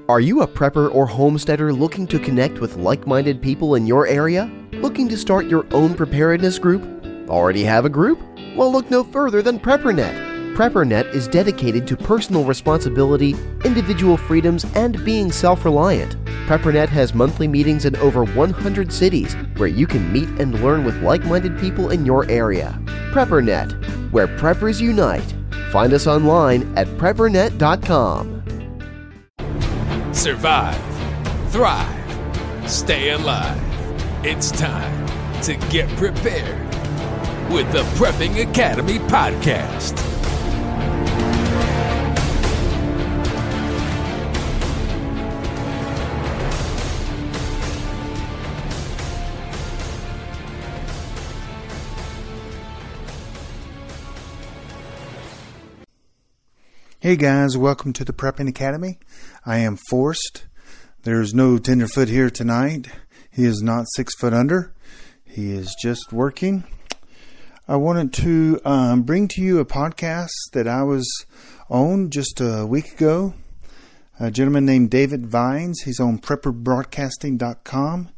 Are you a prepper or homesteader looking to connect with like-minded people in your area? Looking to start your own preparedness group? Already have a group? Well, look no further than PrepperNet. PrepperNet is dedicated to personal responsibility, individual freedoms, and being self-reliant. PrepperNet has monthly meetings in over 100 cities where you can meet and learn with like-minded people in your area. PrepperNet, where preppers unite. Find us online at preppernet.com. Survive, thrive, stay alive. It's time to get prepared with the Prepping Academy podcast. Hey guys, welcome to the Prepping Academy. I am Forrest. There's no tenderfoot here tonight. He is not 6 foot under. He is just working. I wanted to bring to you a podcast that I was on just a week ago. A gentleman named David Vines. He's on Preparedbroadcasting.com.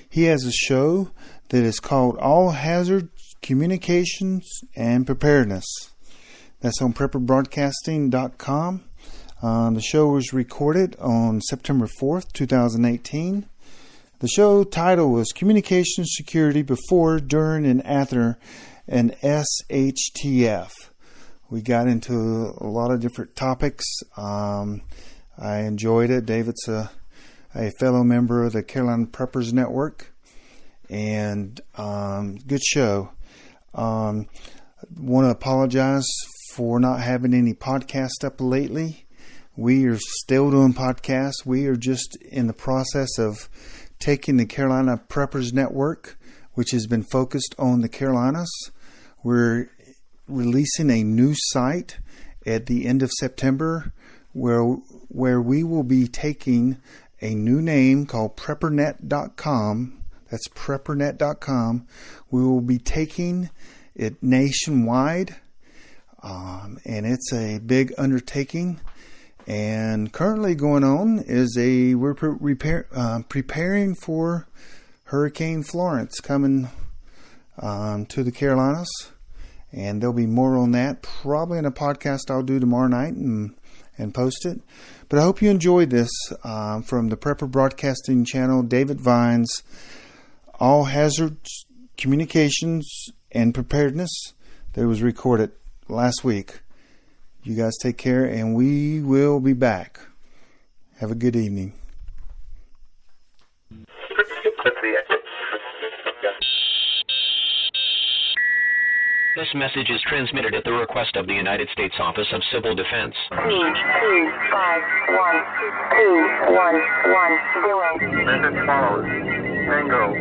He has a show that is called All Hazard Communications and Preparedness. That's on Preparedbroadcasting.com. The show was recorded on September 4th, 2018. The show title was Communication Security Before, During, and After an SHTF. We got into a lot of different topics. I enjoyed it. David's a fellow member of the Carolina Preppers Network. And good show. Want to apologize for not having any podcast up lately. We are still doing podcasts. We are just in the process of taking the Carolina Preppers Network, which has been focused on the Carolinas. We're releasing a new site at the end of September where we will be taking a new name called Preppernet.com. That's Preppernet.com. We will be taking it nationwide. And it's a big undertaking. And currently going on is we're preparing for Hurricane Florence coming to the Carolinas. And there'll be more on that probably in a podcast I'll do tomorrow night and post it. But I hope you enjoyed this from the Prepper Broadcasting channel, David Vines, All Hazards Communications and Preparedness, that was recorded last week. You guys take care, and we will be back. Have a good evening. This message is transmitted at the request of the United States Office of Civil Defense. 2251211. Message follows. Tango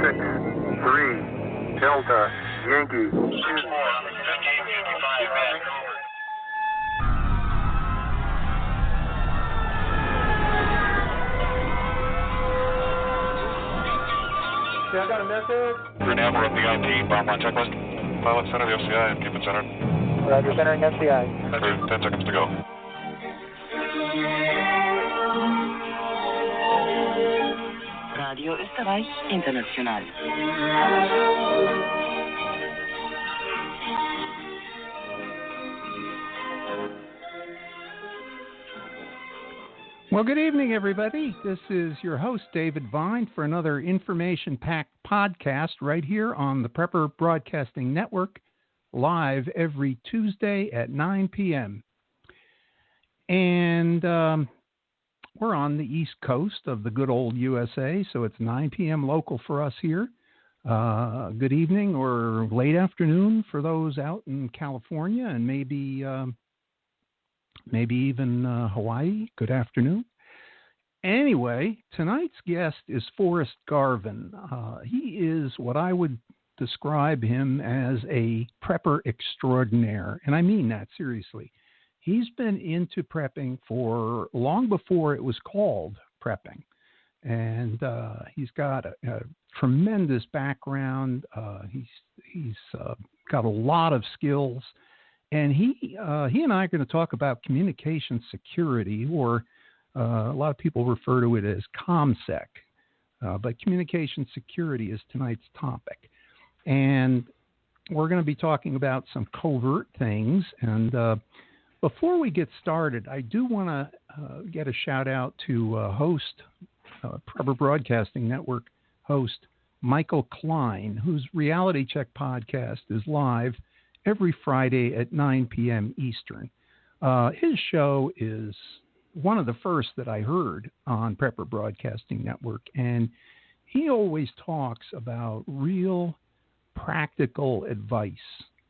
6-3 Delta Yankee. 1555 Vancouver. Yeah, I got a message. We're now we're on the IP, bomb line checklist. Pilot, center the FCI and keep it centered. Roger, centering FCI. Roger, 10 seconds to go. Radio Österreich International. Well, good evening, everybody. This is your host, David Vine, for another information-packed podcast right here on the Prepper Broadcasting Network, live every Tuesday at 9 p.m. And we're on the East Coast of the good old USA, so it's 9 p.m. local for us here. Good evening or late afternoon for those out in California and maybe even Hawaii. Good afternoon. Anyway, tonight's guest is Forrest Garvin. He is what I would describe him as a prepper extraordinaire, and I mean that seriously. He's been into prepping for long before it was called prepping, and he's got a tremendous background. He's got a lot of skills. And he and I are going to talk about communication security, or A lot of people refer to it as ComSec, but communication security is tonight's topic. And we're going to be talking about some covert things. And before we get started, I do want to get a shout out to host, Prepper Broadcasting Network host, Michael Klein, whose Reality Check podcast is live every Friday at 9 p.m. Eastern. His show is one of the first that I heard on Prepper Broadcasting Network, and he always talks about real practical advice.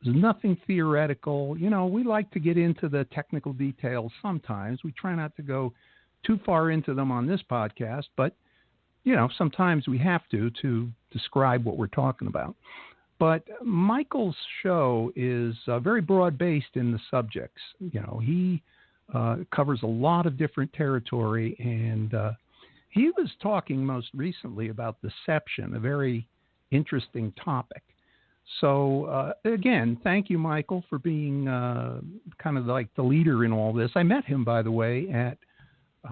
There's nothing theoretical. You know, we like to get into the technical details sometimes. We try not to go too far into them on this podcast, but, you know, sometimes we have to describe what we're talking about. But Michael's show is very broad-based in the subjects. You know, he covers a lot of different territory, and he was talking most recently about deception, a very interesting topic. So, again, thank you, Michael, for being kind of like the leader in all this. I met him, by the way, at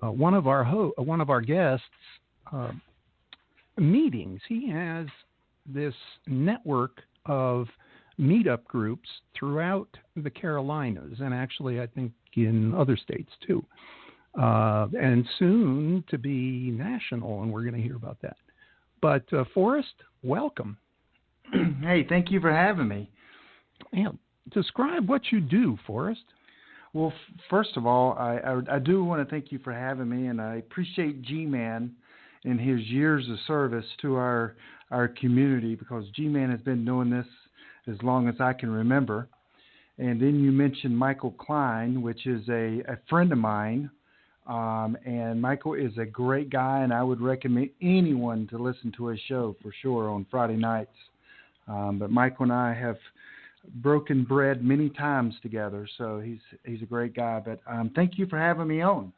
one of our guests' meetings. He has this network of meetup groups throughout the Carolinas, and actually, I think in other states too, and soon to be national, and we're going to hear about that. But Forrest, welcome. Hey, thank you for having me. Yeah, describe what you do, Forrest. Well, first of all, I do want to thank you for having me, and I appreciate G-Man and his years of service to our community, because G-Man has been doing this as long as I can remember. And then you mentioned Michael Klein, which is a friend of mine, and Michael is a great guy, and I would recommend anyone to listen to his show for sure on Friday nights. But Michael and I have broken bread many times together, so he's a great guy. But thank you for having me on.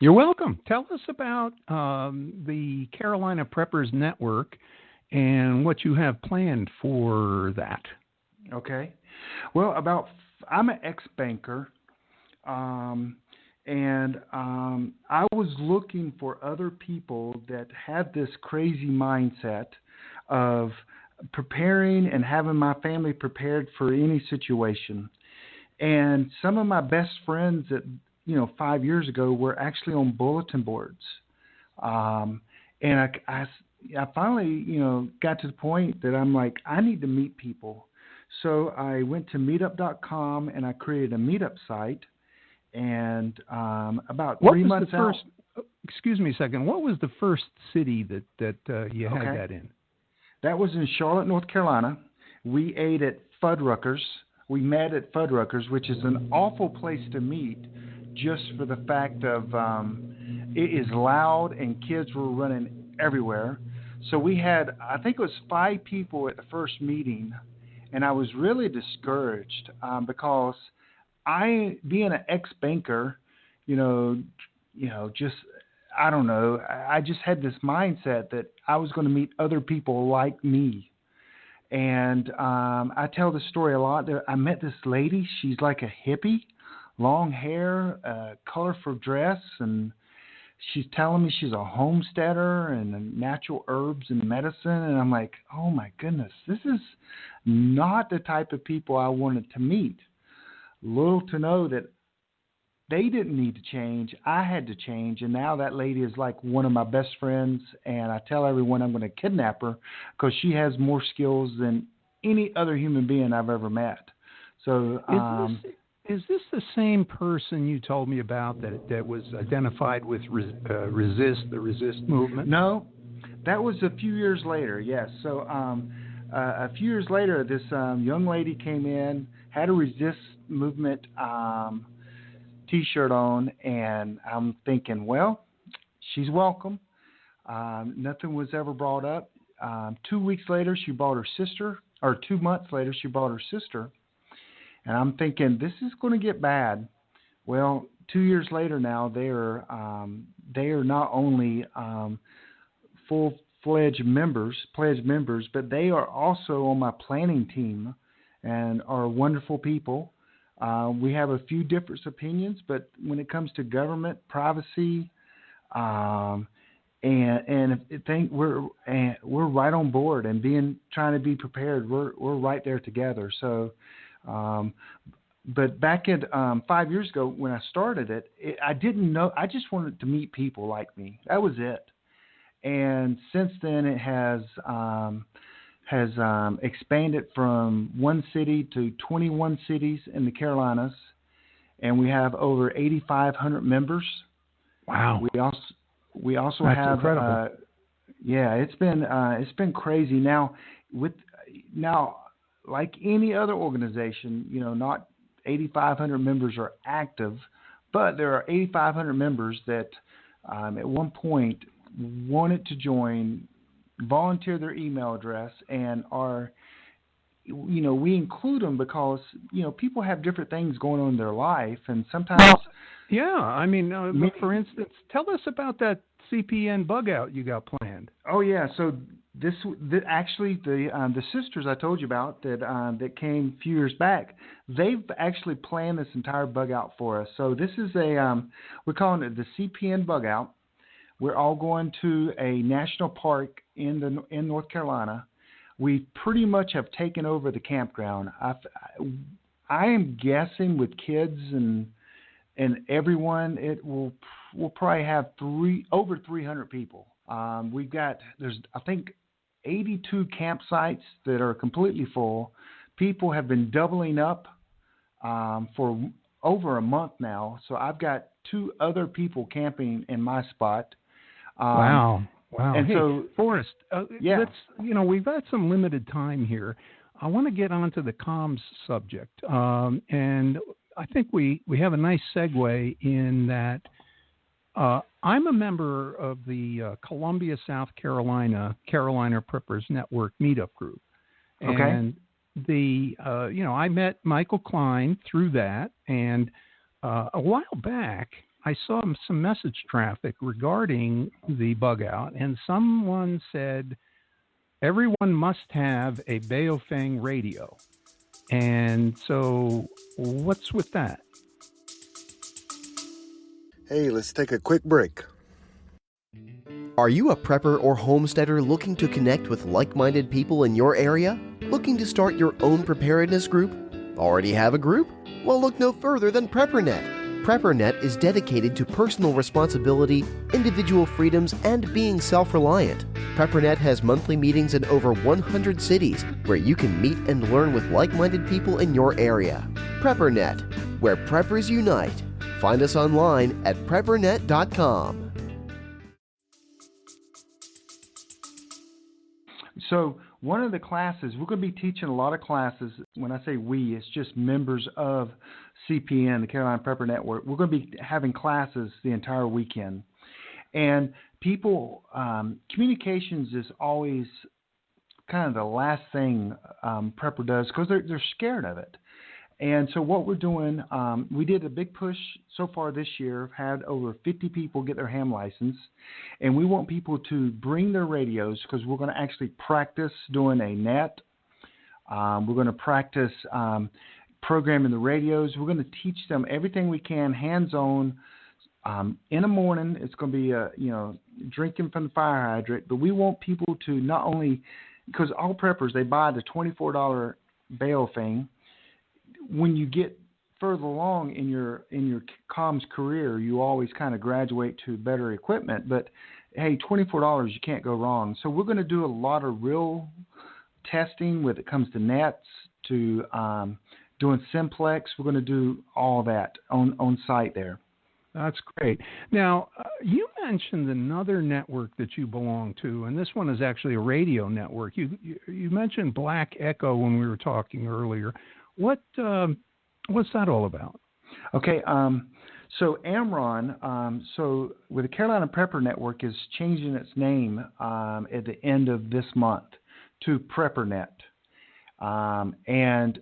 You're welcome. Tell us about the Carolina Preppers Network and what you have planned for that. Okay. Well, I'm an ex-banker, and I was looking for other people that had this crazy mindset of preparing and having my family prepared for any situation. And some of my best friends that 5 years ago were actually on bulletin boards. And I finally, got to the point that I'm like, I need to meet people. So I went to meetup.com and I created a meetup site. And about 3 months out. Excuse me a second. What was the first city that you had that in? That was in Charlotte, North Carolina. We ate at Fuddruckers. We met at Fuddruckers, which is an awful place to meet, just for the fact of it is loud and kids were running everywhere. So we had, I think it was 5 people at the first meeting, and I was really discouraged because being an ex-banker, just, I don't know, I just had this mindset that I was going to meet other people like me. And I tell this story a lot. I met this lady. She's like a hippie, long hair, colorful dress, and she's telling me she's a homesteader and natural herbs and medicine. And I'm like, oh, my goodness, this is not the type of people I wanted to meet. Little to know that they didn't need to change. I had to change. And now that lady is like one of my best friends. And I tell everyone I'm going to kidnap her because she has more skills than any other human being I've ever met. So is this the same person you told me about that was identified with the resist movement? No, that was a few years later. Yes. So a few years later, this young lady came in, had a resist movement T-shirt on, and I'm thinking, well, she's welcome. Nothing was ever brought up. 2 weeks later, she brought her sister, or 2 months later, she brought her sister. And I'm thinking, this is going to get bad. Well, 2 years later now, they are not only full-fledged members, but they are also on my planning team and are wonderful people. We have a few different opinions, but when it comes to government, privacy, And if think we're right on board and trying to be prepared. We're right there together. So, but back at 5 years ago when I started it, I didn't know. I just wanted to meet people like me. That was it. And since then, it has expanded from one city to 21 cities in the Carolinas, and we have over 8,500 members. Wow! We also That's have incredible. it's been crazy. Now like any other organization, not 8,500 members are active, but there are 8,500 members that at one point wanted to join, volunteer their email address, and are, we include them because, people have different things going on in their life, and sometimes. Well, yeah, I mean, for instance, tell us about that CPN bug out you got planned. Oh yeah, so actually the sisters I told you about that came a few years back, they've actually planned this entire bug out for us. So this is we're calling it the CPN bug out. We're all going to a national park in North Carolina. We pretty much have taken over the campground. I am guessing with kids and everyone, we'll probably have over 300 people. There's I think 82 campsites that are completely full. People have been doubling up for over a month now. So I've got 2 other people camping in my spot. Wow. And hey, so, Forrest, yeah. We've got some limited time here. I want to get onto the comms subject. And I think we have a nice segue in that I'm a member of the Columbia, South Carolina Preppers Network meetup group. Okay. And I met Michael Klein through that. And a while back, I saw some message traffic regarding the bug out, and someone said everyone must have a Baofeng radio. And so what's with that? Hey, let's take a quick break. Are you a prepper or homesteader looking to connect with like-minded people in your area? Looking to start your own preparedness group? Already have a group? Well, look no further than PrepperNet. PrepperNet is dedicated to personal responsibility, individual freedoms, and being self-reliant. PrepperNet has monthly meetings in over 100 cities where you can meet and learn with like-minded people in your area. PrepperNet, where preppers unite. Find us online at preppernet.com. So one of the classes, we're going to be teaching a lot of classes. When I say we, it's just members of CPN, the Carolina Prepper Network. We're going to be having classes the entire weekend. And people, communications is always kind of the last thing prepper does because they're scared of it. And so what we're doing, we did a big push so far this year, had over 50 people get their ham license, and we want people to bring their radios because we're going to actually practice doing a net. We're going to practice programming the radios. We're going to teach them everything we can, hands-on. In the morning, it's going to be, drinking from the fire hydrant, but we want people to not only, because all preppers, they buy the $24 Baofeng. When you get further along in your comms career, you always kind of graduate to better equipment. But hey, $24, you can't go wrong. So we're going to do a lot of real testing when it comes to nets, to doing simplex. We're going to do all that on site there. That's great. Now, you mentioned another network that you belong to, and this one is actually a radio network. You mentioned Black Echo when we were talking earlier. What's that all about? Okay, so Amron, so with the Carolina Prepper Network is changing its name at the end of this month to PrepperNet. And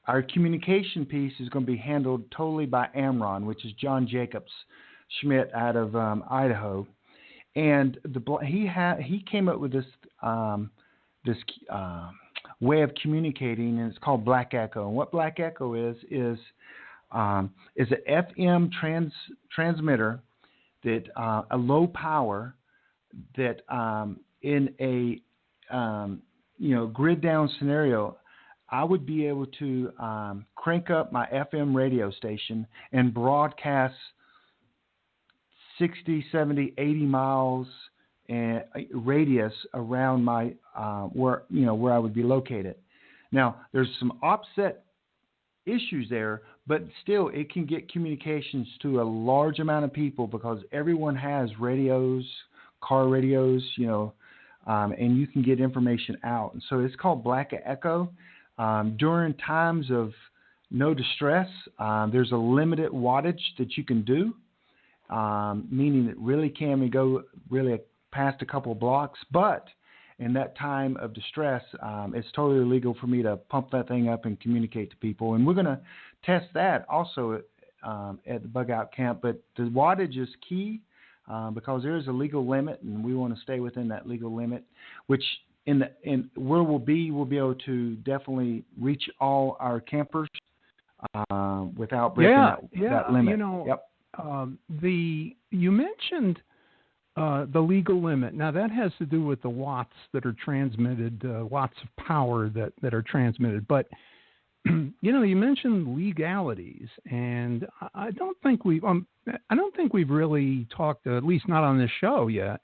our communication piece is going to be handled totally by Amron, which is John Jacobs Schmidt out of Idaho. And he came up with this way of communicating, and it's called Black Echo. And what Black Echo is an FM transmitter that a low power that in a grid down scenario, I would be able to crank up my FM radio station and broadcast 60, 70, 80 miles and radius around my where I would be located. Now, there's some offset issues there, but still it can get communications to a large amount of people because everyone has radios, car radios, and you can get information out. And so it's called Black Echo. During times of no distress, there's a limited wattage that you can do, meaning it really can go really past a couple of blocks. But in that time of distress, it's totally legal for me to pump that thing up and communicate to people. And we're going to test that also at the Bug Out Camp. But the wattage is key because there is a legal limit, and we want to stay within that legal limit, which where we'll be able to definitely reach all our campers without breaking that limit. You mentioned the legal limit. Now that has to do with the watts that are transmitted, watts of power that are transmitted. But you mentioned legalities, and I don't think we've really talked, at least not on this show yet,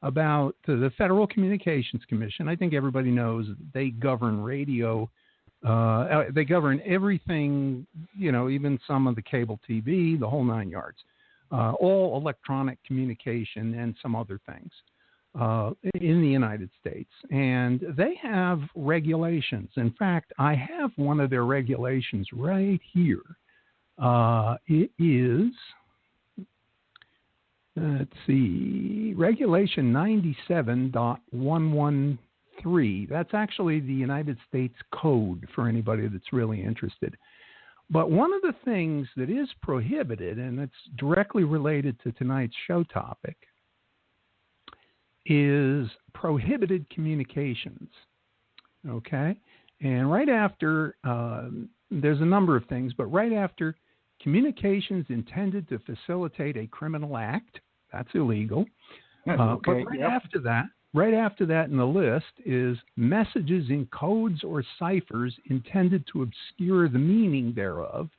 about the Federal Communications Commission. I think everybody knows they govern radio. They govern everything, even some of the cable TV, the whole 9 yards, all electronic communication and some other things in the United States. And they have regulations. In fact, I have one of their regulations right here. It is... Let's see, Regulation 97.113. That's actually the United States Code for anybody that's really interested. But one of the things that is prohibited, and it's directly related to tonight's show topic, is prohibited communications. Okay? And right after, there's a number of things, but right after communications intended to facilitate a criminal act, that's illegal. But after that in the list is messages in codes or ciphers intended to obscure the meaning thereof,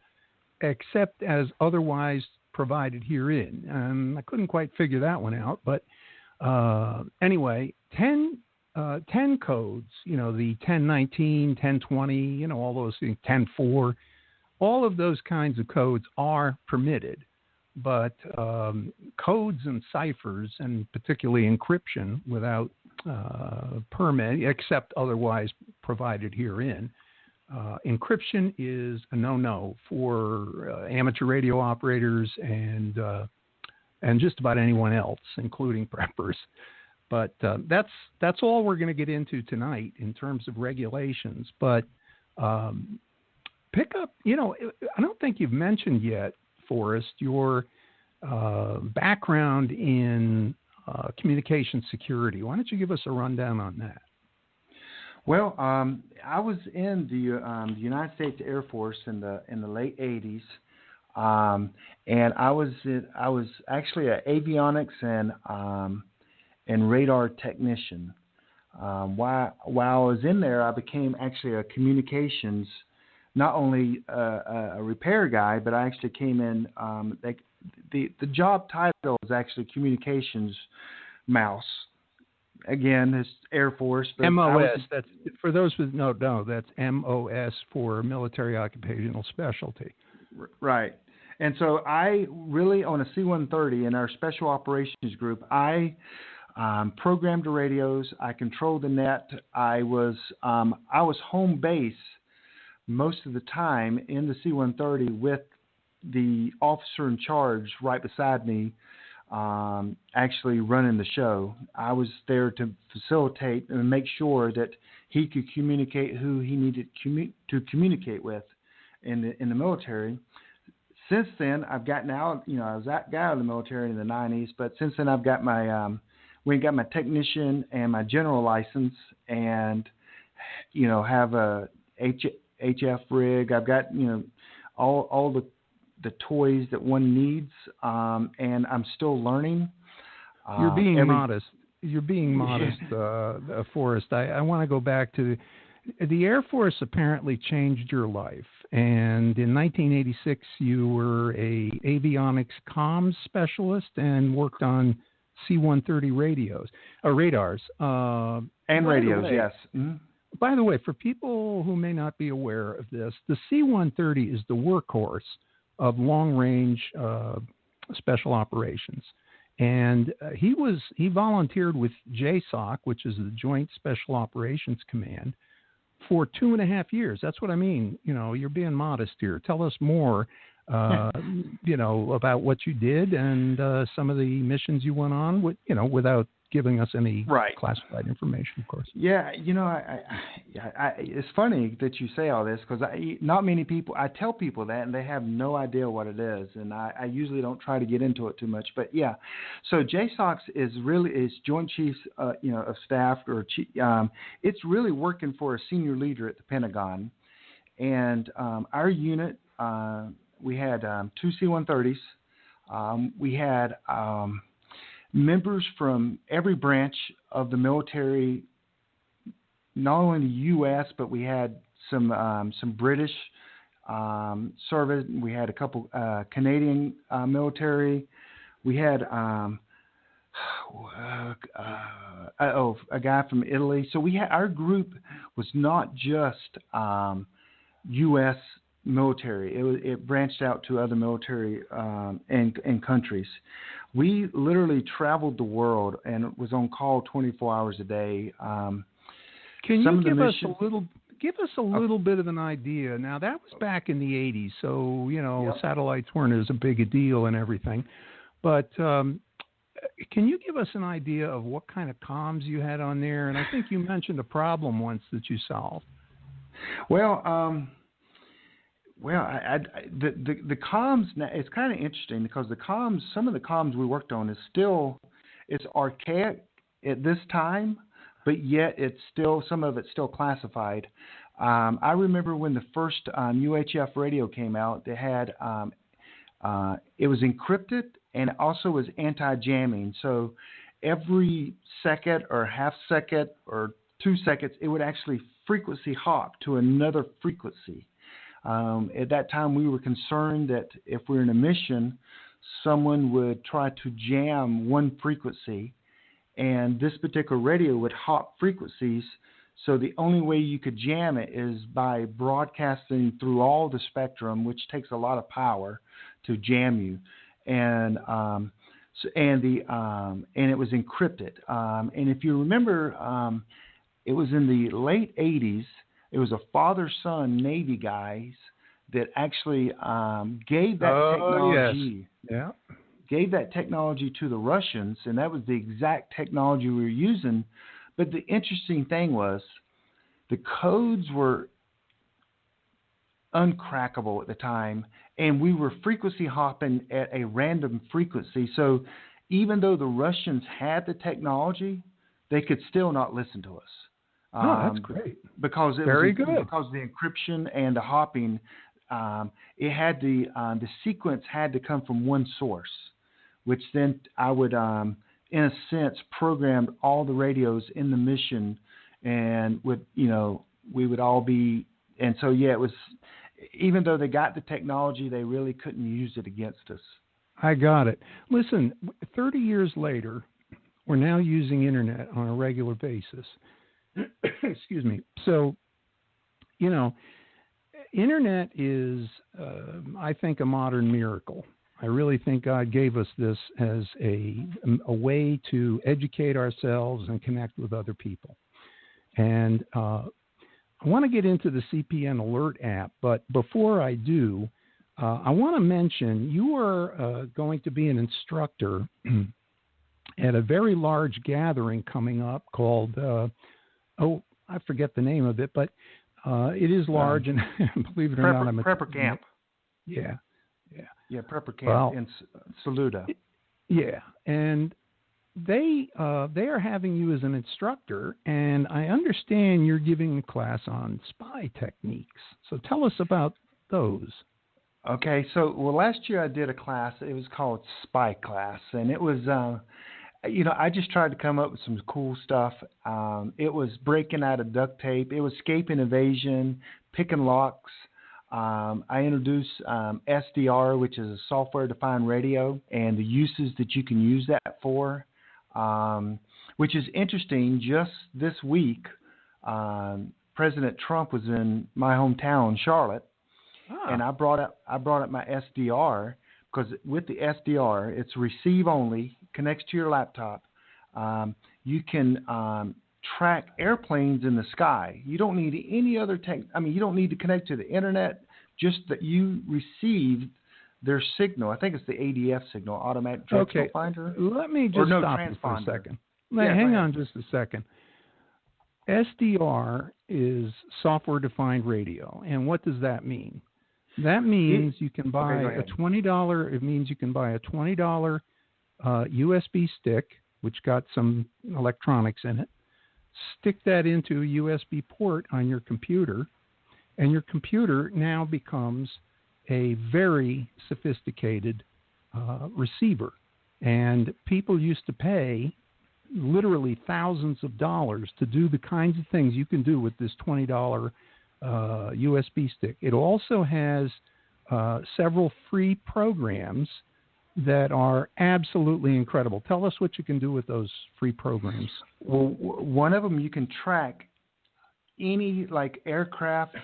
except as otherwise provided herein. I couldn't quite figure that one out, but anyway, 10 codes, the 1019, 1020, all those things, 10.4, all of those kinds of codes are permitted. But codes and ciphers, and particularly encryption without permit, except otherwise provided herein, encryption is a no-no for amateur radio operators and just about anyone else, including preppers. But that's all we're going to get into tonight in terms of regulations. But pick up, I don't think you've mentioned yet, Forrest, your background in communication security. Why don't you give us a rundown on that? Well, I was in the United States Air Force in the late '80s, and I was actually an avionics and radar technician. While I was in there, I became actually a communications, not only a repair guy, but I actually came in. The job title is actually communications mouse. Again, it's Air Force. But MOS. That's for those with no. That's MOS for military occupational specialty. Right. And so I really, on a C-130 in our special operations group, I programmed the radios. I controlled the net. I was home base most of the time in the C-130 with the officer in charge right beside me, actually running the show. I was there to facilitate and make sure that he could communicate who he needed to communicate with in the military. Since then, I've gotten out. I was that guy out of the military in the '90s, but since then I've got my we got my technician and my general license, and have a HF rig. I've got all the the toys that one needs, and I'm still learning. You're being modest. You're being modest, Forrest. I want to go back to the Air Force. Apparently changed your life, and in 1986 you were a avionics comms specialist and worked on C-130 radars, and radios. Yes. Mm-hmm. By the way, for people who may not be aware of this, the C-130 is the workhorse of long-range special operations. And he volunteered with JSOC, which is the Joint Special Operations Command, for 2.5 years. That's what I mean. You're being modest here. Tell us more, about what you did and some of the missions you went on with, without giving us any classified information, of course. Yeah, it's funny that you say all this because not many people. I tell people that, and they have no idea what it is, and I usually don't try to get into it too much. But yeah, so JSOC is Joint Chiefs, of Staff, or it's really working for a senior leader at the Pentagon, and our unit, we had 2 C-130s, we had members from every branch of the military, not only the U.S., but we had some British service. We had a couple Canadian military. We had a guy from Italy. So our group was not just U.S. military. It branched out to other military and countries. We literally traveled the world and was on call 24 hours a day. Can you give us a little bit of an idea? Now that was back in the 80s, so satellites weren't as big a deal and everything. But can you give us an idea of what kind of comms you had on there? And I think you mentioned a problem once that you solved. Well, the comms, it's kind of interesting because some of the comms we worked on it's archaic at this time, but yet some of it's still classified. I remember when the first UHF radio came out, they had it was encrypted and it also was anti-jamming. So every second or half second or 2 seconds, it would actually frequency hop to another frequency. At that time, we were concerned that if we were in a mission, someone would try to jam one frequency, and this particular radio would hop frequencies. So the only way you could jam it is by broadcasting through all the spectrum, which takes a lot of power to jam you, and it was encrypted. And if you remember, it was in the late 80s. It was a father-son Navy guys that actually gave that technology. Yes. Yeah. Gave that technology to the Russians, and that was the exact technology we were using. But the interesting thing was the codes were uncrackable at the time, and we were frequency hopping at a random frequency. So even though the Russians had the technology, they could still not listen to us. That's great. Because because of the encryption and the hopping, it had the sequence had to come from one source, which then I would, in a sense, programmed all the radios in the mission, and we would all be. And so it was. Even though they got the technology, they really couldn't use it against us. I got it. Listen, 30 years later, we're now using internet on a regular basis. Excuse me. So, internet is, I think, a modern miracle. I really think God gave us this as a way to educate ourselves and connect with other people. And I want to get into the CPN Alert app, but before I do, I want to mention you are going to be an instructor at a very large gathering coming up called I forget the name of it, but it is large, and believe it or not, I'm Prepper Camp. Yeah, Prepper Camp in Saluda. Yeah, and they are having you as an instructor, and I understand you're giving a class on spy techniques. So tell us about those. Okay, so last year I did a class. It was called Spy Class, and it was, I just tried to come up with some cool stuff. It was breaking out of duct tape. It was escape and evasion, picking locks. I introduced SDR, which is a software-defined radio, and the uses that you can use that for, which is interesting. Just this week, President Trump was in my hometown, Charlotte. And I brought up my SDR because with the SDR, it's receive only, connects to your laptop. You can track airplanes in the sky. You don't need any other tech. You don't need to connect to the internet. Just that you receive their signal. I think it's the ADF signal, automatic directional finder. Let me just stop you for a second. Hang on just a second. SDR is software-defined radio, and what does that mean? That means you can buy a $20. It means you can buy a $20 USB stick, which got some electronics in it. Stick that into a USB port on your computer, and your computer now becomes a very sophisticated receiver. And people used to pay literally thousands of dollars to do the kinds of things you can do with this $20 USB stick. It also has several free programs that are absolutely incredible. Tell us what you can do with those free programs. Well, one of them, you can track any aircraft,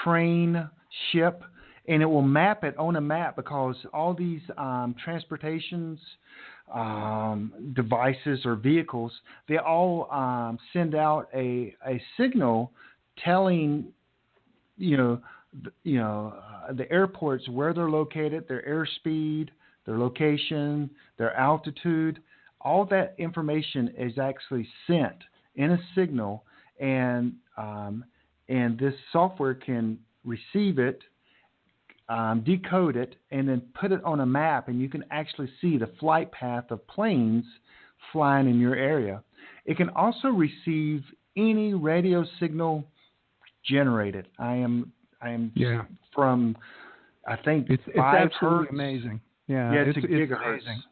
train, ship, and it will map it on a map because all these transportations devices or vehicles, they all send out a signal telling the airports where they're located, their airspeed, their location, their altitude. All that information is actually sent in a signal, and this software can receive it, decode it, and then put it on a map, and you can actually see the flight path of planes flying in your area. It can also receive any radio signal generated. I am from, I think, it's 5 absolutely hertz. Amazing. It's gigahertz. Amazing.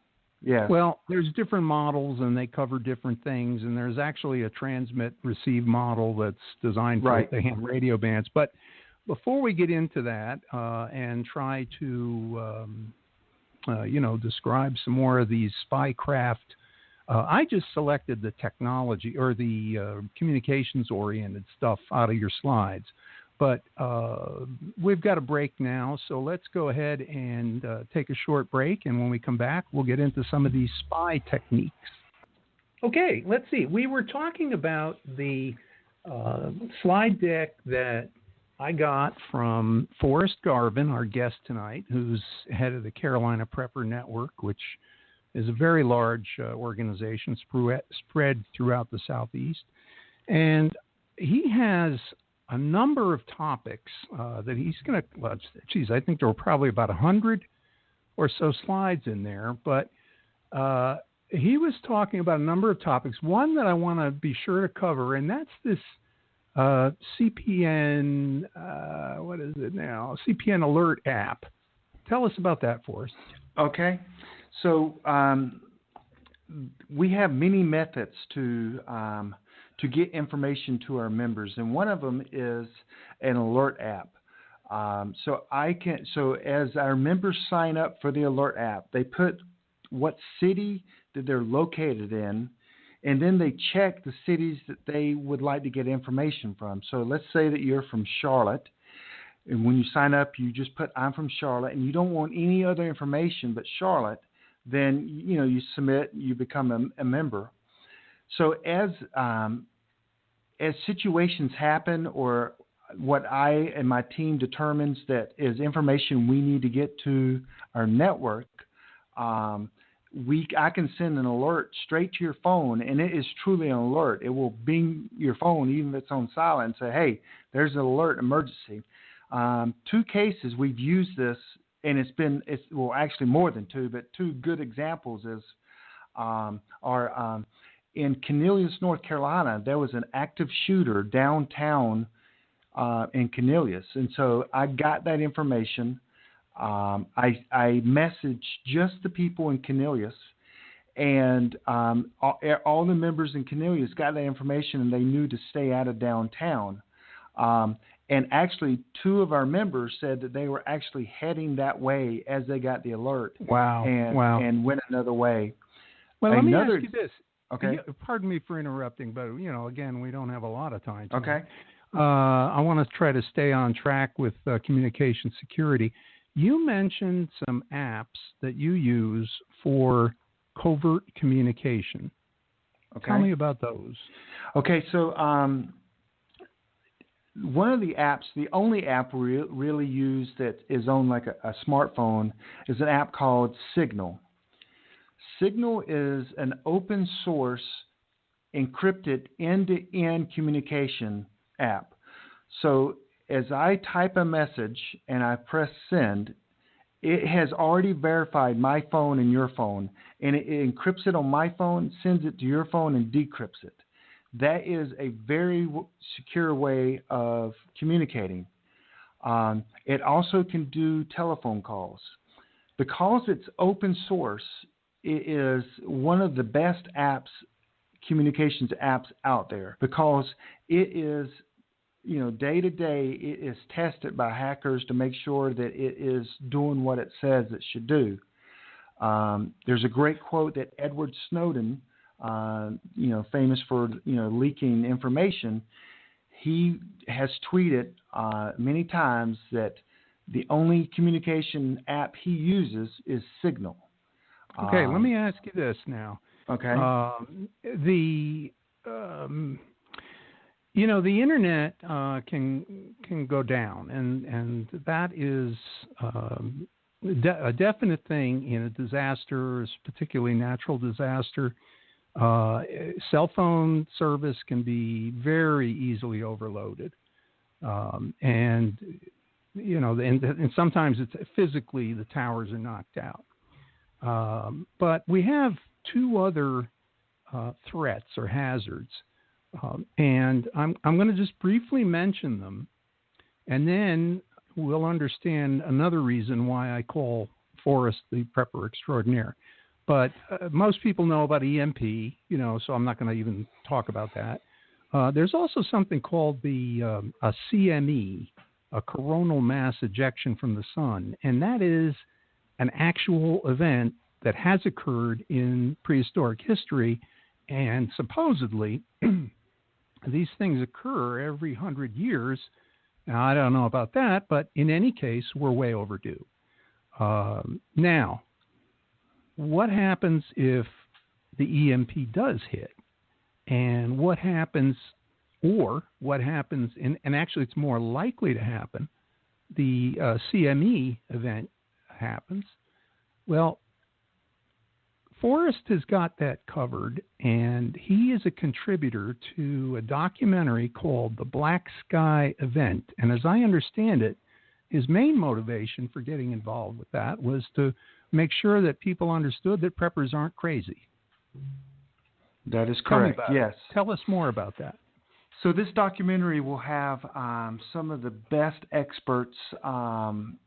Yeah. Well, there's different models, and they cover different things, and there's actually a transmit-receive model that's designed for the ham radio bands. But before we get into that and try to, describe some more of these spycraft, I just selected the technology or the communications-oriented stuff out of your slides. But we've got a break now, so let's go ahead and take a short break. And when we come back, we'll get into some of these spy techniques. Okay, let's see. We were talking about the slide deck that I got from Forrest Garvin, our guest tonight, who's head of the Carolina Prepper Network, which is a very large organization spread throughout the Southeast. And he has a number of topics that he's going to, I think there were probably about 100 or so slides in there, but he was talking about a number of topics. One that I want to be sure to cover, and that's this CPN, what is it now? CPN Alert app. Tell us about that for us. Okay. So we have many methods to get information to our members, and one of them is an alert app. So as our members sign up for the alert app, they put what city that they're located in, and then they check the cities that they would like to get information from. So let's say that you're from Charlotte, and when you sign up, you just put I'm from Charlotte, and you don't want any other information but Charlotte. Then you submit, you become a member. So as situations happen, or what I and my team determines that is information we need to get to our network, I can send an alert straight to your phone, and it is truly an alert. It will bing your phone, even if it's on silent, and say, hey, there's an alert, emergency. 2 cases we've used this, and it's actually more than 2, but 2 good examples are in Cornelius, North Carolina. There was an active shooter downtown in Cornelius, and so I got that information. I messaged just the people in Cornelius, and all the members in Cornelius got that information, and they knew to stay out of downtown. And actually, 2 of our members said that they were actually heading that way as they got the alert. Wow. And went another way. Well, let me ask you this. Okay. Pardon me for interrupting, but, again, we don't have a lot of time tonight. Okay. I want to try to stay on track with communication security. You mentioned some apps that you use for covert communication. Okay. Tell me about those. Okay, so one of the apps, the only app we really use that is on like a smartphone, is an app called Signal. Signal is an open source encrypted end-to-end communication app. So as I type a message and I press send, it has already verified my phone and your phone, and it encrypts it on my phone, sends it to your phone, and decrypts it. That is a very secure way of communicating. It also can do telephone calls. Because it's open source, it is one of the best apps, communications apps out there, because it is, day to day, it is tested by hackers to make sure that it is doing what it says it should do. There's a great quote that Edward Snowden, famous for, leaking information, he has tweeted many times that the only communication app he uses is Signal. Okay, let me ask you this now. Okay. The internet can go down, and that is a definite thing in a disaster, particularly natural disaster. Cell phone service can be very easily overloaded, and sometimes it's physically the towers are knocked out. But we have 2 other threats or hazards, and I'm going to just briefly mention them, and then we'll understand another reason why I call Forrest the prepper extraordinaire. But most people know about EMP, so I'm not going to even talk about that. There's also something called a CME, a coronal mass ejection from the sun, and that is an actual event that has occurred in prehistoric history, and supposedly these things occur every 100 years. Now, I don't know about that, but in any case, we're way overdue. Now, what happens if the EMP does hit? And what happens, and actually it's more likely to happen, the CME event happens. Well, Forrest has got that covered, and he is a contributor to a documentary called The Black Sky Event. And as I understand it, his main motivation for getting involved with that was to make sure that people understood that preppers aren't crazy. That is correct, yes. Tell us more about that. So this documentary will have some of the best experts in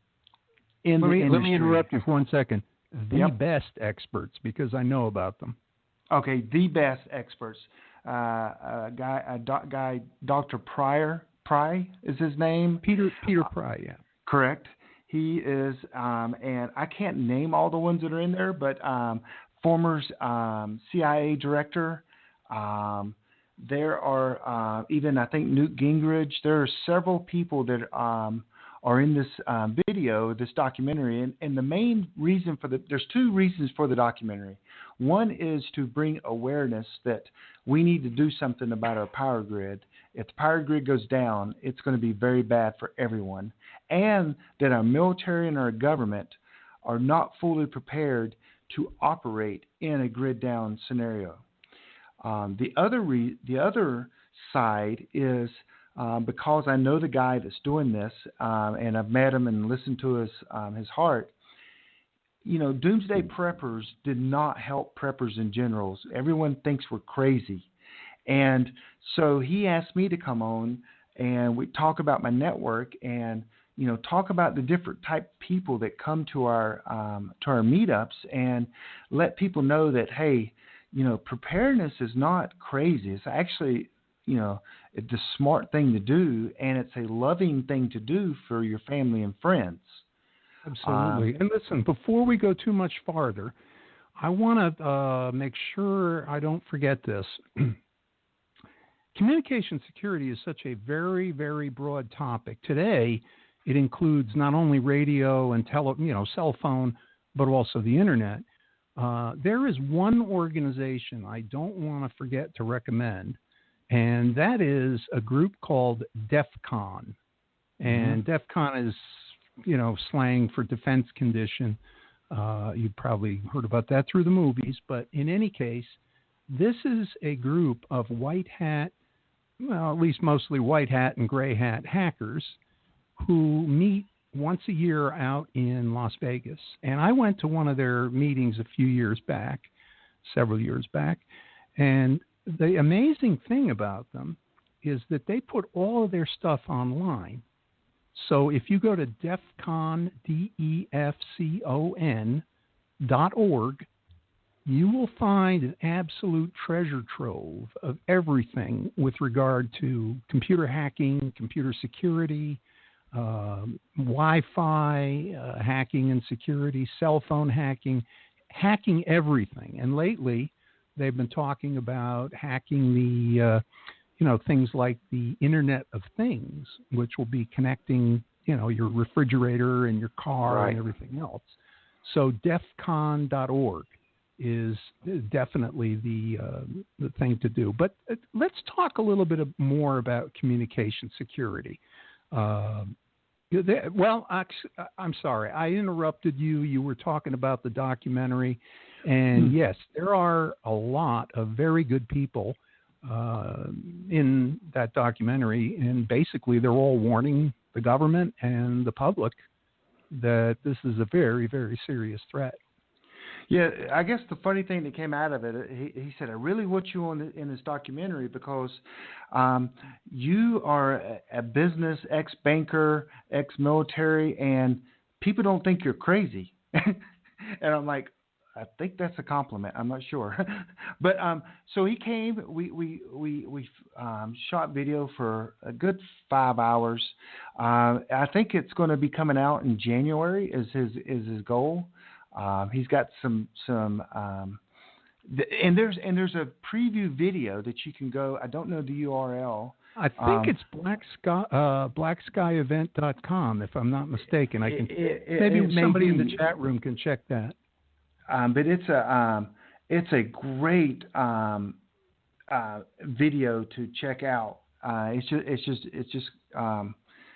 the industry. Let me interrupt you for 1 second. The Yep. best experts, because I know about them. Okay, the best experts. Dr. Pry is his name. Peter Pry, yeah. Correct. He is, and I can't name all the ones that are in there, but former CIA director. There are even, I think, Newt Gingrich. There are several people that are in this video, this documentary. And the main reason there's 2 reasons for the documentary. One is to bring awareness that we need to do something about our power grid. If the power grid goes down, it's going to be very bad for everyone. And that our military and our government are not fully prepared to operate in a grid down scenario. The other side is because I know the guy that's doing this, and I've met him and listened to his heart. Doomsday preppers did not help preppers in general. Everyone thinks we're crazy. And so he asked me to come on and we talk about my network and talk about the different type of people that come to our meetups, and let people know that, hey, preparedness is not crazy. It's actually, it's a smart thing to do, and it's a loving thing to do for your family and friends. Absolutely. And listen, before we go too much farther, I want to make sure I don't forget this. Communication security is such a very, very broad topic. Today, it includes not only radio and cell phone, but also the internet. There is one organization I don't want to forget to recommend, and that is a group called DEF CON. And DEF CON is, slang for defense condition. You've probably heard about that through the movies. But in any case, this is a group of white hat, at least mostly white hat and gray hat hackers who meet once a year out in Las Vegas. And I went to one of their meetings several years back. And the amazing thing about them is that they put all of their stuff online. So if you go to defcon, DEFCON.org, you will find an absolute treasure trove of everything with regard to computer hacking, computer security, Wi-Fi hacking and security, cell phone hacking everything. And lately, they've been talking about hacking the, things like the Internet of Things, which will be connecting, your refrigerator and your car and everything else. So defcon.org is definitely the thing to do. But let's talk a little bit more about communication security. Well, I'm sorry, I interrupted you. You were talking about the documentary, and yes, there are a lot of very good people in that documentary, and basically they're all warning the government and the public that this is a very, very serious threat. Yeah, I guess the funny thing that came out of it, he said, I really want you in this documentary because you are a business, ex-banker, ex-military, and people don't think you're crazy. And I'm like, I think that's a compliment. I'm not sure. But so he came, we shot video for a good 5 hours. I think it's going to be coming out in January is his goal. He's got some and there's a preview video that you can go. I don't know the URL. I think it's blackskyevent.com, if I'm not mistaken. I can maybe somebody in the chat room can check that. But it's a great video to check out. It's just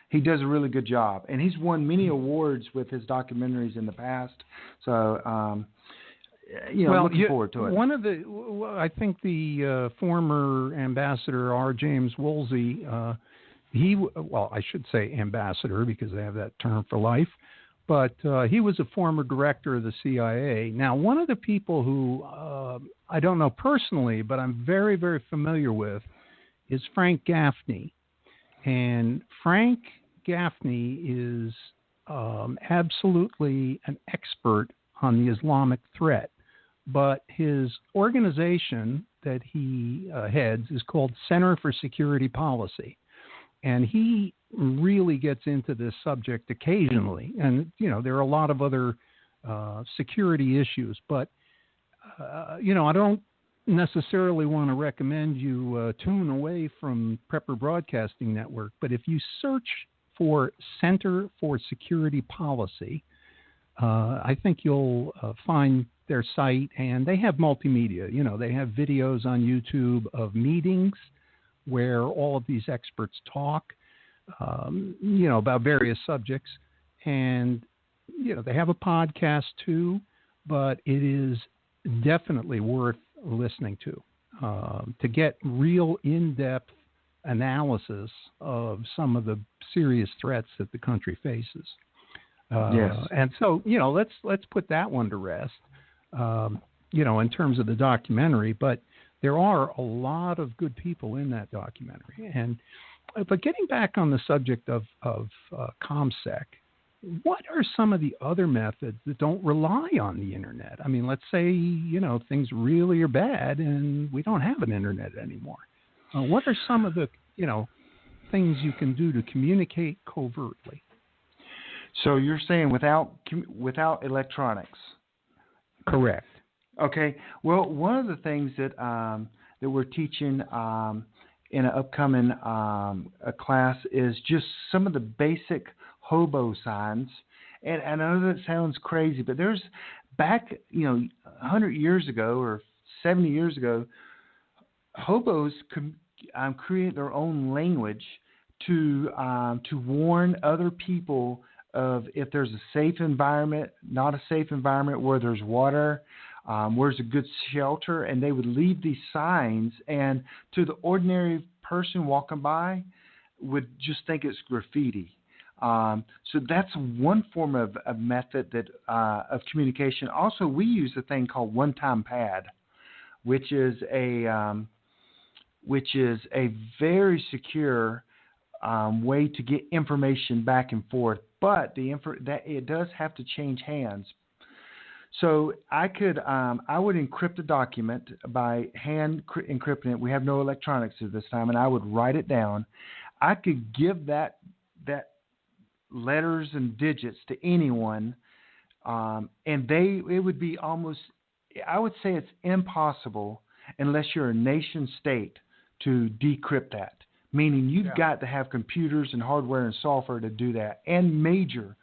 he does a really good job, and he's won many awards with his documentaries in the past. So, looking forward to it. I think the former ambassador R. James Woolsey, I should say ambassador because they have that term for life, but he was a former director of the CIA. Now, one of the people who I don't know personally, but I'm very, very familiar with, is Frank Gaffney. And Frank Gaffney is absolutely an expert on the Islamic threat. But his organization that he heads is called Center for Security Policy. And he really gets into this subject occasionally. And, there are a lot of other security issues. But, I don't necessarily want to recommend you tune away from Prepper Broadcasting Network, but if you search for Center for Security Policy, I think you'll find their site, and they have multimedia. They have videos on YouTube of meetings where all of these experts talk, about various subjects, and they have a podcast too, but it is definitely worth listening to get real in-depth analysis of some of the serious threats that the country faces. Yes. And so, let's put that one to rest, in terms of the documentary, but there are a lot of good people in that documentary. And But getting back on the subject of ComSec, what are some of the other methods that don't rely on the internet? I mean, let's say, things really are bad and we don't have an internet anymore. What are some of the, things you can do to communicate covertly? So you're saying without electronics? Correct. Okay. Well, one of the things that we're teaching in an upcoming a class is just some of the basic hobo signs. And I know that sounds crazy, but there's back, 100 years ago or 70 years ago, hobos create their own language to warn other people of if there's a safe environment, not a safe environment, where there's water, where's a good shelter, and they would leave these signs, and to the ordinary person walking by would just think it's graffiti. So that's one form of method that of communication. Also, we use a thing called one-time pad, which is a very secure way to get information back and forth, but that it does have to change hands. So I would encrypt a document by hand encrypting it. We have no electronics at this time, and I would write it down. I could give that letters and digits to anyone, and it would be almost, I would say it's impossible unless you're a nation state to decrypt that. Meaning you've got to have computers and hardware and software to do that, and major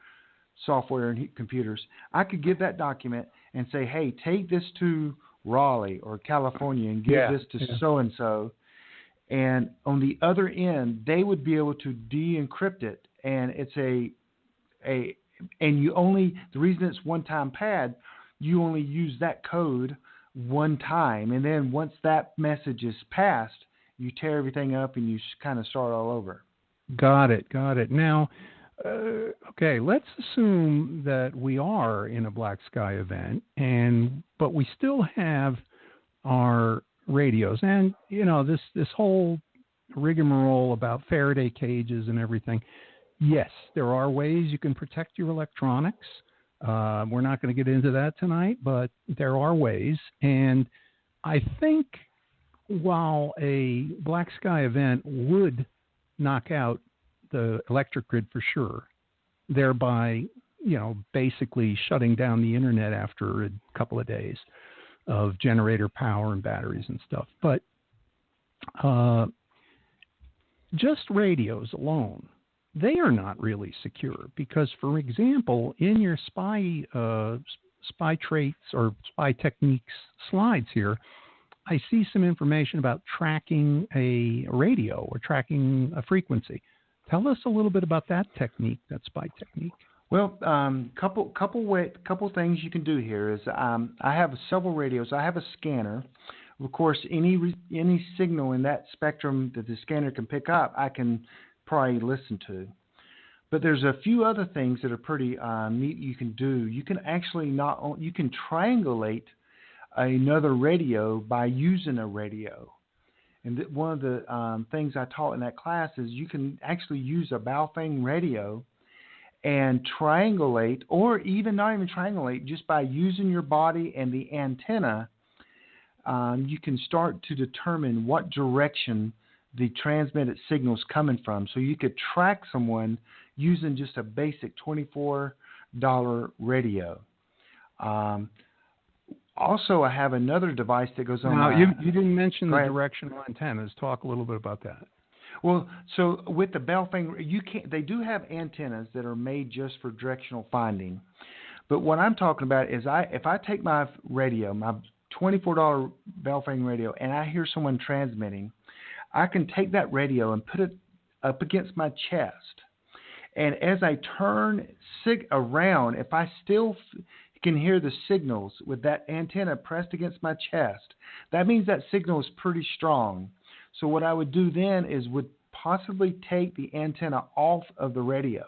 software and computers. I could give that document and say, hey, take this to Raleigh or California and give this to so-and-so. And on the other end, they would be able to de-encrypt it. And it's the reason it's one-time pad, you only use that code one time. And then once that message is passed, you tear everything up and you kind of start all over. Got it. Now, okay, let's assume that we are in a black sky event, but we still have our radios, and this whole rigmarole about Faraday cages and everything. Yes, there are ways you can protect your electronics. We're not going to get into that tonight, but there are ways, and I think while a black sky event would knock out the electric grid for sure, thereby, basically shutting down the internet after a couple of days of generator power and batteries and stuff. But just radios alone, they are not really secure because, for example, in your spy traits or spy techniques slides here, I see some information about tracking a radio or tracking a frequency. Tell us a little bit about that technique, that spy technique. Well, couple things you can do here is I have several radios. I have a scanner. Of course, any signal in that spectrum that the scanner can pick up, I can probably listen to. But there's a few other things that are pretty neat you can do. You can actually you can triangulate another radio by using a radio. And one of the things I taught in that class is you can actually use a Baofeng radio and triangulate, or even not even triangulate, just by using your body and the antenna, you can start to determine what direction the transmitted signal is coming from. So you could track someone using just a basic $24 radio. Also, I have another device that goes on. Now, you didn't mention the directional antennas. Talk a little bit about that. Well, so with the Baofeng, they do have antennas that are made just for directional finding. But what I'm talking about is if I take my radio, my $24 Baofeng radio, and I hear someone transmitting, I can take that radio and put it up against my chest. And as I turn around, if I still can hear the signals with that antenna pressed against my chest, that means that signal is pretty strong. So what I would do then is would possibly take the antenna off of the radio,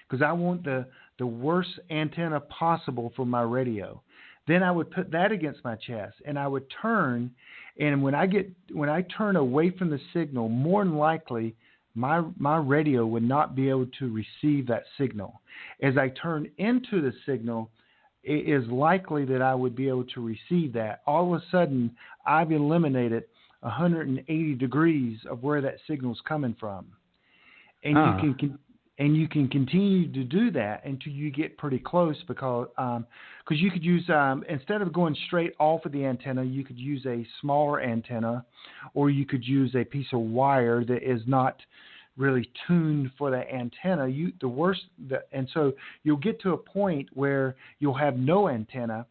because I want the worst antenna possible for my radio. Then I would put that against my chest, and I would turn. And when I turn away from the signal, more than likely my radio would not be able to receive that signal. As I turn into the signal, it is likely that I would be able to receive that. All of a sudden, I've eliminated 180 degrees of where that signal is coming from, and you can continue to do that until you get pretty close, because you could use instead of going straight off of the antenna, you could use a smaller antenna, or you could use a piece of wire that is not really tuned for the antenna. And so you'll get to a point where you'll have no antenna.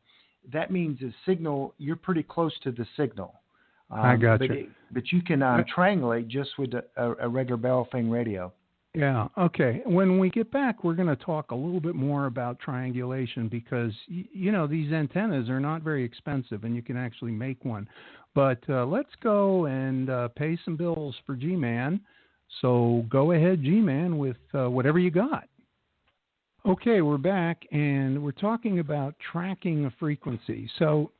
That means the signal, you're pretty close to the signal. I got you. But you can triangulate just with a regular Baofeng radio. Yeah, okay. When we get back, we're going to talk a little bit more about triangulation, because, these antennas are not very expensive, and you can actually make one. But let's go and pay some bills for G-Man. So go ahead, G-Man, with whatever you got. Okay, we're back, and we're talking about tracking a frequency. So,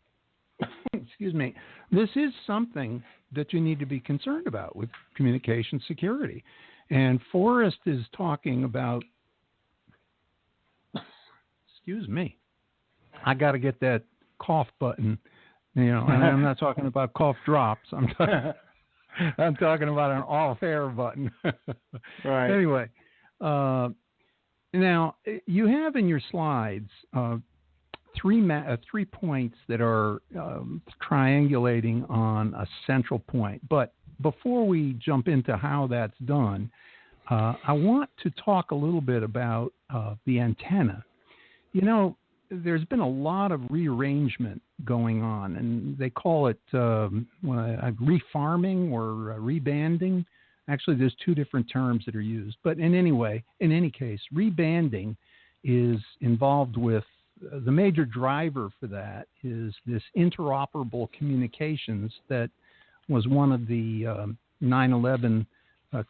excuse me, this is something that you need to be concerned about with communication security. And Forrest is talking about, excuse me, I got to get that cough button, and I'm not talking about cough drops. I'm talking about an off-air button. Right. Anyway, now you have in your slides three points that are triangulating on a central point. But before we jump into how that's done, I want to talk a little bit about the antenna. There's been a lot of rearrangement going on, and they call it refarming or rebanding. Actually, there's two different terms that are used. But in any case, rebanding is involved with the major driver for that is this interoperable communications that was one of the 9/11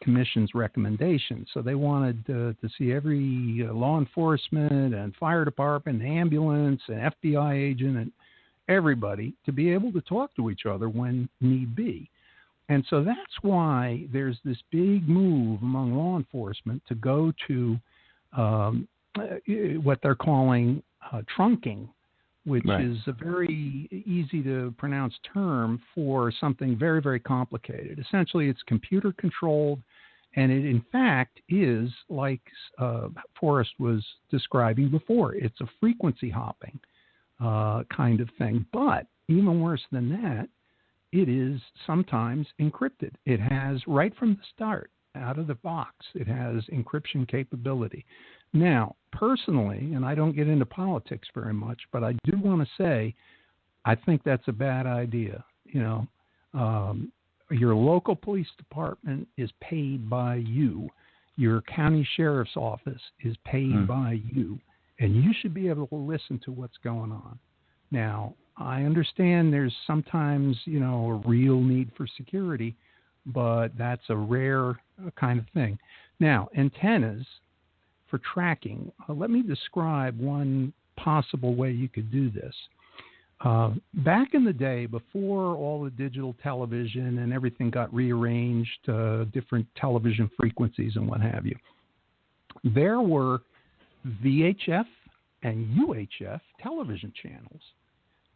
Commission's recommendations. So they wanted to see every law enforcement and fire department, ambulance, and FBI agent, and everybody to be able to talk to each other when need be. And so that's why there's this big move among law enforcement to go to what they're calling trunking, which is a very easy to pronounce term for something very, very complicated. Essentially, it's computer controlled, and it in fact is like Forrest was describing before. It's a frequency hopping kind of thing. But even worse than that, it is sometimes encrypted. It has, right from the start, out of the box, it has encryption capability. Now, personally, and I don't get into politics very much, but I do want to say I think that's a bad idea. Your local police department is paid by you. Your county sheriff's office is paid by you, and you should be able to listen to what's going on. Now, I understand there's sometimes, a real need for security, but that's a rare kind of thing. Now, antennas for tracking. Let me describe one possible way you could do this. Back in the day, before all the digital television and everything got rearranged, different television frequencies and what have you, there were VHF and UHF television channels.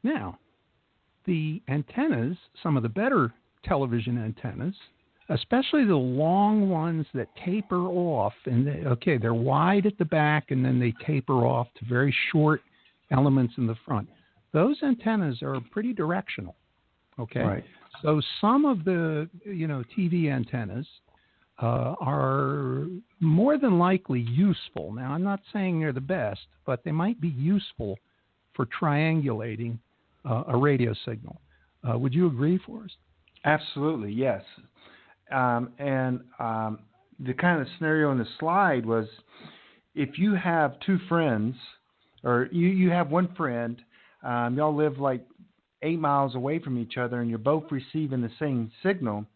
Now, the antennas, some of the better television antennas, especially the long ones that taper off, and they're wide at the back and then they taper off to very short elements in the front. Those antennas are pretty directional. Okay, right. So some of the TV antennas are more than likely useful. Now, I'm not saying they're the best, but they might be useful for triangulating a radio signal. Would you agree, Forrest? Absolutely, yes. And the kind of scenario in the slide was, if you have two friends, or you have one friend, y'all live like 8 miles away from each other, and you're both receiving the same signal,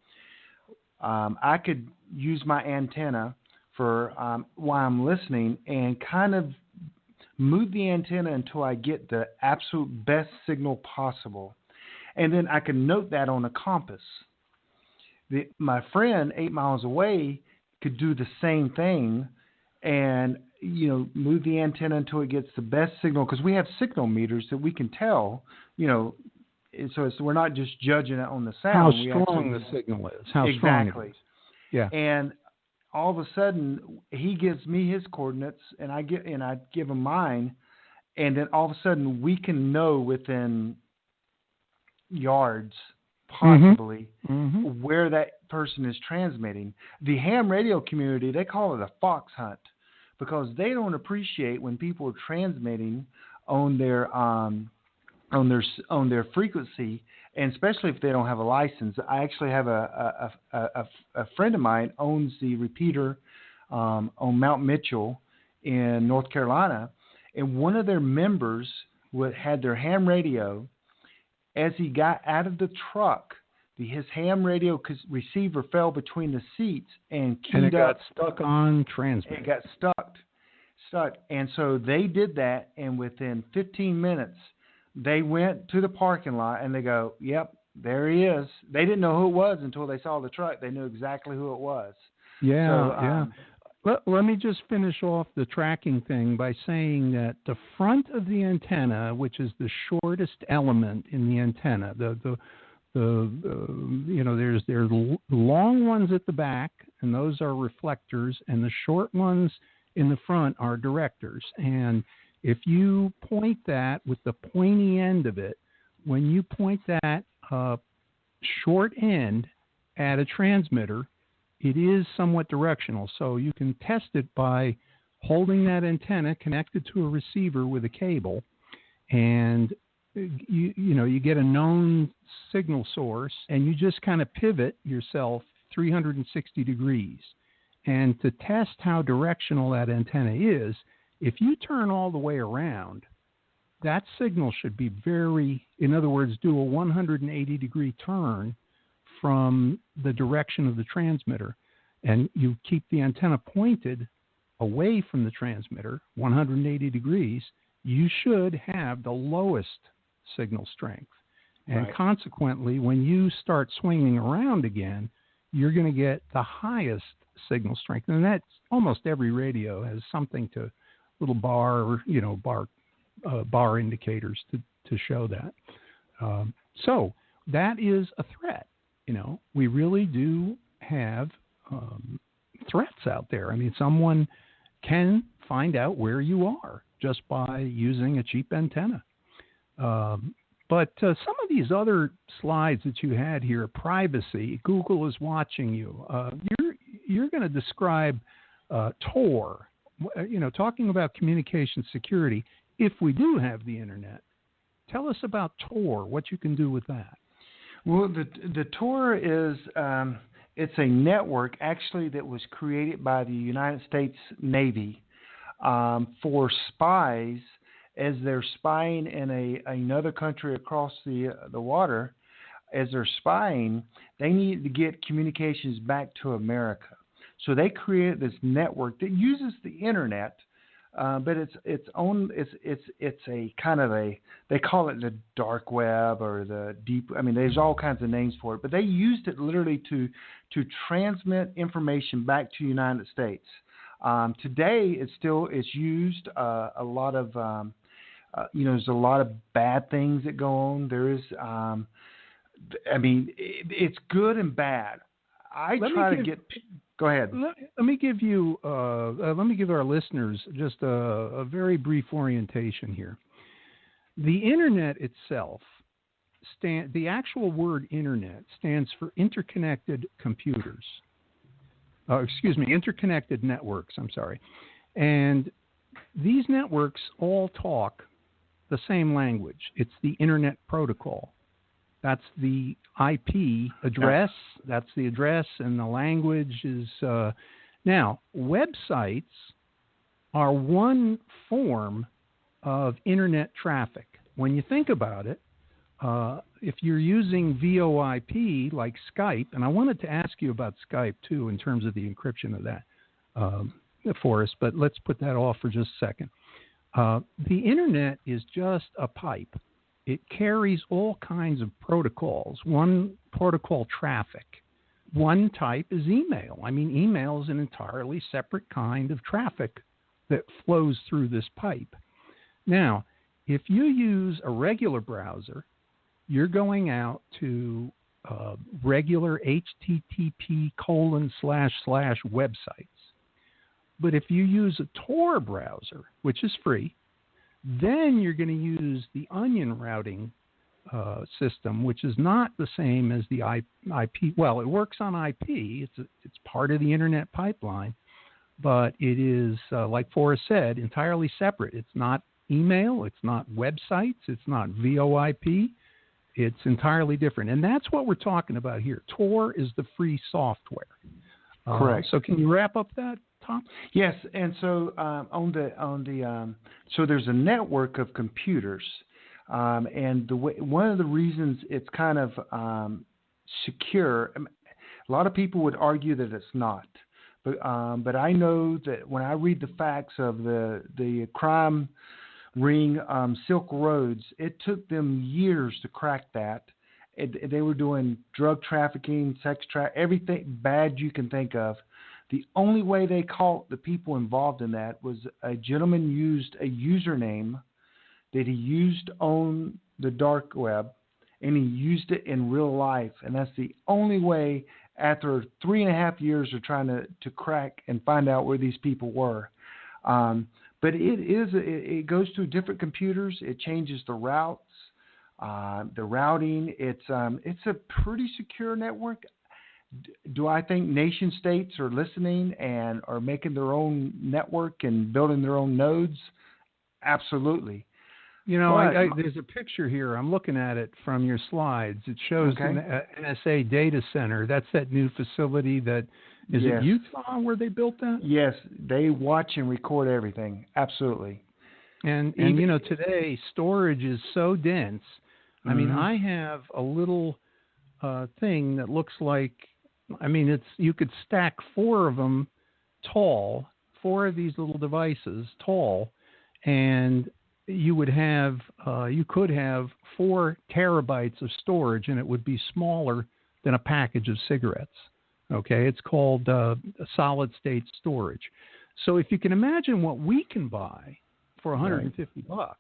I could use my antenna for while I'm listening and kind of move the antenna until I get the absolute best signal possible. And then I can note that on a compass. My friend 8 miles away, could do the same thing and, move the antenna until it gets the best signal, because we have signal meters that we can tell, so we're not just judging it on the sound. How strong the signal is. How strong it is. Yeah. And all of a sudden, he gives me his coordinates, and I give him mine, and then all of a sudden, we can know within yards, possibly, where that person is transmitting. The ham radio community, they call it a fox hunt, because they don't appreciate when people are transmitting on their frequency, and especially if they don't have a license. I actually have a friend of mine owns the repeater on Mount Mitchell in North Carolina, and one of their members had their ham radio. As he got out of the truck, his ham radio receiver fell between the seats and it got stuck on transmit. It got stuck. And so they did that, and within 15 minutes, they went to the parking lot, and they go, yep, there he is. They didn't know who it was until they saw the truck. They knew exactly who it was. Yeah. Let me just finish off the tracking thing by saying that the front of the antenna, which is the shortest element in the antenna, there's long ones at the back, and those are reflectors, and the short ones in the front are directors. And if you point that with the pointy end of it, when you point that short end at a transmitter, it is somewhat directional. So you can test it by holding that antenna connected to a receiver with a cable, and you get a known signal source, and you just kind of pivot yourself 360 degrees. And to test how directional that antenna is, if you turn all the way around, that signal should be in other words, do a 180-degree turn from the direction of the transmitter. And you keep the antenna pointed away from the transmitter, 180 degrees, you should have the lowest signal strength. And consequently, when you start swinging around again, you're going to get the highest signal strength. And that's almost every radio has something to little bar indicators to show that. So that is a threat. We really do have threats out there. I mean, someone can find out where you are just by using a cheap antenna. But some of these other slides that you had here, privacy, Google is watching you. You're going to describe Tor, talking about communication security. If we do have the internet, tell us about Tor, what you can do with that. Well, the Tor is it's a network actually that was created by the United States Navy for spies as they're spying in another country across the water. As they're spying, they need to get communications back to America. So they created this network that uses the internet, but it's a kind of they call it the dark web or the deep. I mean, there's all kinds of names for it, but they used it literally to transmit information back to the United States. Today, it's used a lot of there's a lot of bad things that go on. There is it's good and bad. Go ahead. Let me give you. Let me give our listeners just a very brief orientation here. The internet itself, the actual word internet stands for interconnected computers. Interconnected networks. I'm sorry, and these networks all talk the same language. It's the Internet Protocol. That's the IP address. That's the address, and the language is... Now, websites are one form of Internet traffic. When you think about it, if you're using VoIP like Skype, and I wanted to ask you about Skype, too, in terms of the encryption of that for us, but let's put that off for just a second. The Internet is just a pipe. It carries all kinds of protocols. One protocol, traffic. One type is email. I mean, email is an entirely separate kind of traffic that flows through this pipe. Now, if you use a regular browser, you're going out to regular http:// But if you use a Tor browser, which is free, then you're going to use the Onion routing system, which is not the same as the IP. Well, it works on IP. It's part of the internet pipeline, but it is, like Forrest said, entirely separate. It's not email. It's not websites. It's not VoIP. It's entirely different. And that's what we're talking about here. Tor is the free software. Correct. So can you wrap up that, Tom? Yes. And so so there's a network of computers. And one of the reasons it's kind of secure, a lot of people would argue that it's not. But I know that when I read the facts of the crime ring, Silk Roads, it took them years to crack that. They were doing drug trafficking, sex everything bad you can think of. The only way they caught the people involved in that was a gentleman used a username that he used on the dark web, and he used it in real life. And that's the only way, after 3.5 years of trying to crack and find out where these people were. But it goes to different computers. It changes the routes, the routing. It's a pretty secure network. Do I think nation states are listening and are making their own network and building their own nodes? Absolutely. You know, there's a picture here. I'm looking at it from your slides. It shows an NSA data center. That's that new facility that is it Utah where they built that? Yes, they watch and record everything. Absolutely. And you know, today storage is so dense. I mean, I have a little thing that looks like, I mean, you could stack 4 of them tall, 4 of these little devices tall, and you would have, you could have 4 terabytes of storage, and it would be smaller than a package of cigarettes. Okay, it's called solid state storage. So if you can imagine what we can buy for $150,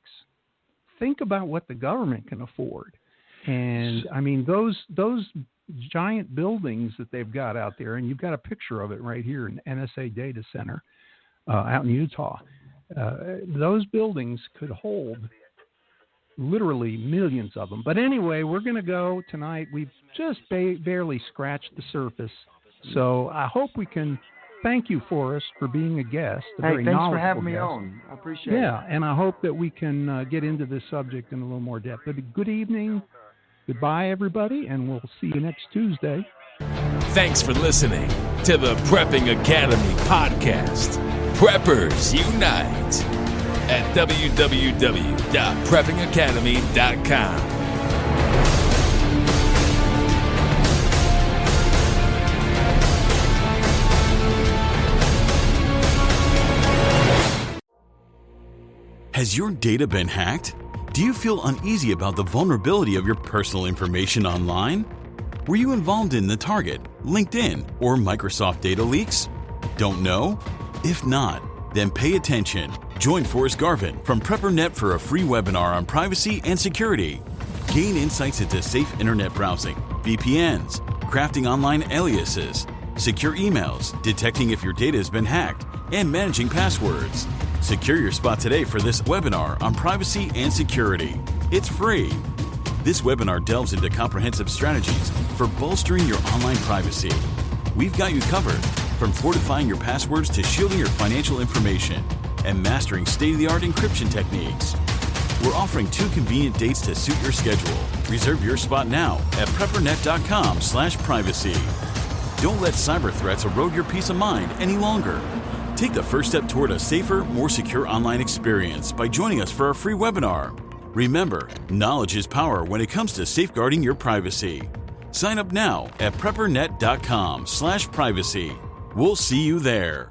think about what the government can afford. And I mean, those giant buildings that they've got out there, and you've got a picture of it right here in NSA data center out in Utah. Those buildings could hold literally millions of them. But anyway, we're going to go tonight. We've just barely scratched the surface. So I hope we can thank you, Forrest, for being a guest. Thanks for having me on. I appreciate it. Yeah, and I hope that we can get into this subject in a little more depth. But good evening. Goodbye, everybody, and we'll see you next Tuesday. Thanks for listening to the Prepping Academy podcast. Preppers Unite at www.preppingacademy.com. Has your data been hacked? Do you feel uneasy about the vulnerability of your personal information online? Were you involved in the Target, LinkedIn, or Microsoft data leaks? Don't know? If not, then pay attention. Join Forrest Garvin from Preparedness for a free webinar on privacy and security. Gain insights into safe internet browsing, VPNs, crafting online aliases, secure emails, detecting if your data has been hacked, and managing passwords. Secure your spot today for this webinar on privacy and security. It's free. This webinar delves into comprehensive strategies for bolstering your online privacy. We've got you covered, from fortifying your passwords to shielding your financial information and mastering state-of-the-art encryption techniques. We're offering 2 convenient dates to suit your schedule. Reserve your spot now at preppernet.com/privacy. Don't let cyber threats erode your peace of mind any longer. Take the first step toward a safer, more secure online experience by joining us for our free webinar. Remember, knowledge is power when it comes to safeguarding your privacy. Sign up now at preppernet.com/privacy. We'll see you there.